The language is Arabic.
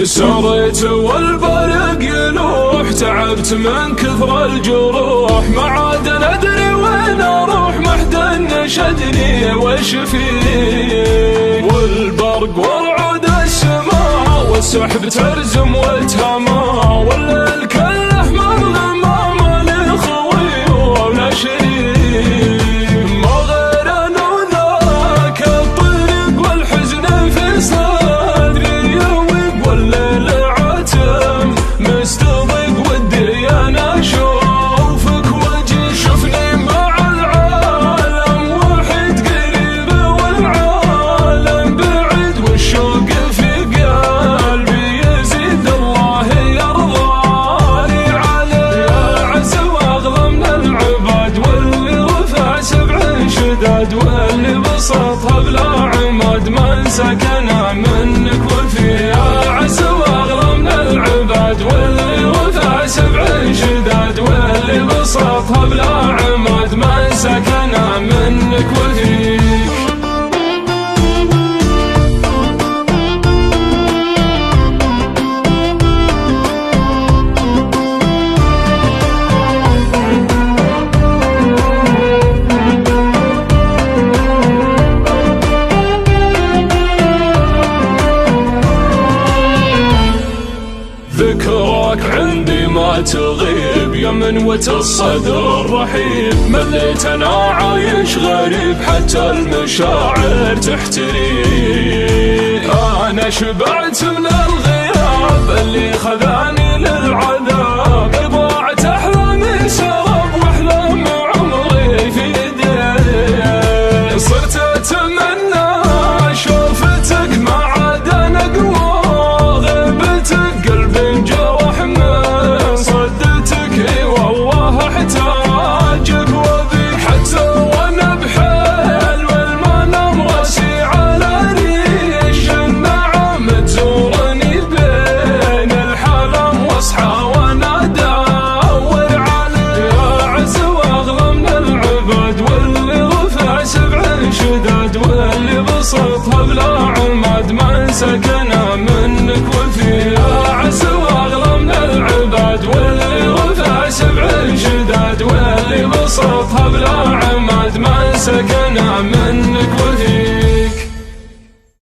سريت والبرق يلوح، تعبت من كثر الجروح، ما عاد ندري وين اروح، ما حد نشدني وش فيه. والبرق ورعود السماء والسحب ترزم والتهمى، والليل كله مظلمة ما لي خوي ولا شريك، ما غير انا وذاك الطريق والحزن في صدري يوق، والليل عتم مستضيق ودي انا اشوفك وجهي، شوفني مع العالم وحيد قريب والعالم بعيد، والشوق في قلبي يزيد الله يرضاني عليه. يا عز واغلى من العباد واللي رفع 7 شداد، واللي بسطها بلا عماد ما انسى كنا منك وفي. يا عز واغلى من العباد واللي رفع 7 شداد، واللي بسطها بلا عماد ما انسى كنا منك وفيك. ذكراك عندي ما تغيب يا منوة الصدر الرحيب، مليت انا عايش غريب حتى المشاعر تحتريك. انا شبعت من الغياب اللي خذاني للعذاب، ضاعت احلامي سراب واحلام عمري في يديك. صرت اتمنى شوفتك ما عاد انا اقوى، غيبتك قلبي انجرح من صدتك، اي والله احتاجك وبيك، حتى وانا بحيل والمنام راسي على ريش النعم تزورني بين الحلم، واصحى وانا ادور عليك. يا عز واغلى من العباد واللي رفع 7 شداد، واللي بسطها بلا عماد ما انسى كنا منك وفي. يا عز واغلى من العباد واللي رفع 7 شداد، واللي بسطها بلا عماد ما انسى كنا منك